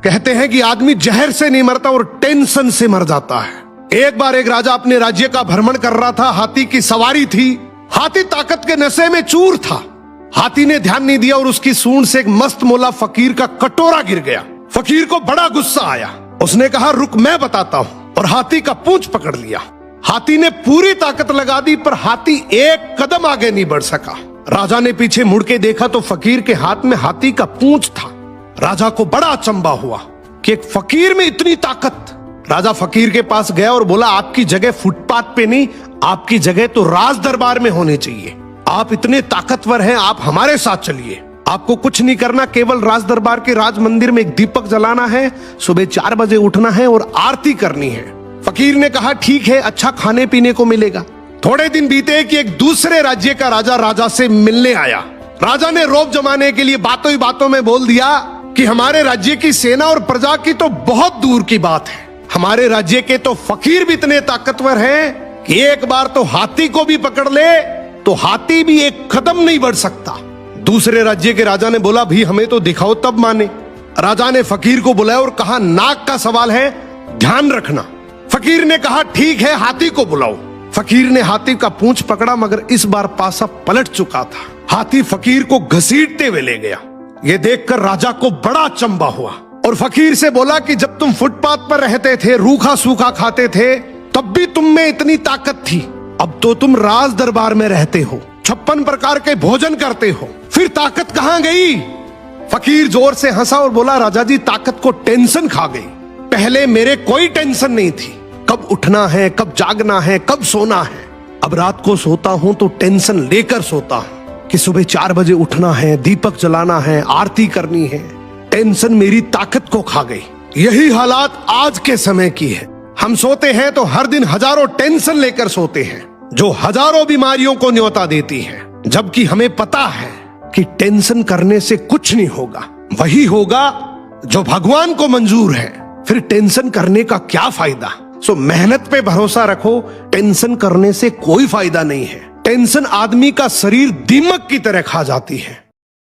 कहते हैं कि आदमी जहर से नहीं मरता और टेंशन से मर जाता है। एक बार एक राजा अपने राज्य का भ्रमण कर रहा था। हाथी की सवारी थी। हाथी ताकत के नशे में चूर था। हाथी ने ध्यान नहीं दिया और उसकी सूंड से एक मस्त मोला फकीर का कटोरा गिर गया। फकीर को बड़ा गुस्सा आया। उसने कहा, रुक मैं बताता हूं, और हाथी का पूंछ पकड़ लिया। हाथी ने पूरी ताकत लगा दी पर हाथी एक कदम आगे नहीं बढ़ सका। राजा ने पीछे मुड़ के देखा तो फकीर के हाथ में हाथी का पूंछ था। राजा को बड़ा अचंभा हुआ कि एक फकीर में इतनी ताकत। राजा फकीर के पास गया और बोला, आपकी जगह फुटपाथ पे नहीं, आपकी जगह तो राज दरबार में होनी चाहिए। आप इतने ताकतवर हैं, आप हमारे साथ चलिए। आपको कुछ नहीं करना, केवल राज दरबार के राज मंदिर में एक दीपक जलाना है, सुबह 4 बजे उठना है और आरती करनी है। फकीर ने कहा, ठीक है, अच्छा खाने पीने को मिलेगा। थोड़े दिन बीते कि एक दूसरे राज्य का राजा से मिलने आया। राजा ने रौब जमाने के लिए बातों ही बातों में बोल दिया कि हमारे राज्य की सेना और प्रजा की तो बहुत दूर की बात है, हमारे राज्य के तो फकीर भी इतने ताकतवर हैं कि एक बार तो हाथी को भी पकड़ ले तो हाथी भी एक कदम नहीं बढ़ सकता। दूसरे राज्य के राजा ने बोला, भी हमें तो दिखाओ तब माने। राजा ने फकीर को बुलाया और कहा, नाक का सवाल है, ध्यान रखना। फकीर ने कहा, ठीक है, हाथी को बुलाओ। फकीर ने हाथी का पूंछ पकड़ा मगर इस बार पासा पलट चुका था। हाथी फकीर को घसीटते हुए ले गया। ये देखकर राजा को बड़ा अचंभा हुआ और फकीर से बोला कि जब तुम फुटपाथ पर रहते थे, रूखा सूखा खाते थे, तब भी तुम में इतनी ताकत थी। अब तो तुम राज दरबार में रहते हो, 56 प्रकार के भोजन करते हो, फिर ताकत कहां गई? फकीर जोर से हंसा और बोला, राजा जी, ताकत को टेंशन खा गई। पहले मेरे कोई टेंशन नहीं थी, कब उठना है, कब जागना है, कब सोना है। अब रात को सोता हूं तो टेंशन लेकर सोता हूं कि सुबह 4 बजे उठना है, दीपक जलाना है, आरती करनी है। टेंशन मेरी ताकत को खा गई। यही हालात आज के समय की है। हम सोते हैं तो हर दिन हजारों टेंशन लेकर सोते हैं जो हजारों बीमारियों को न्योता देती है, जबकि हमें पता है कि टेंशन करने से कुछ नहीं होगा। वही होगा जो भगवान को मंजूर है। फिर टेंशन करने का क्या फायदा? सो मेहनत पे भरोसा रखो, टेंशन करने से कोई फायदा नहीं है। टेंशन आदमी का शरीर दीमक की तरह खा जाती है।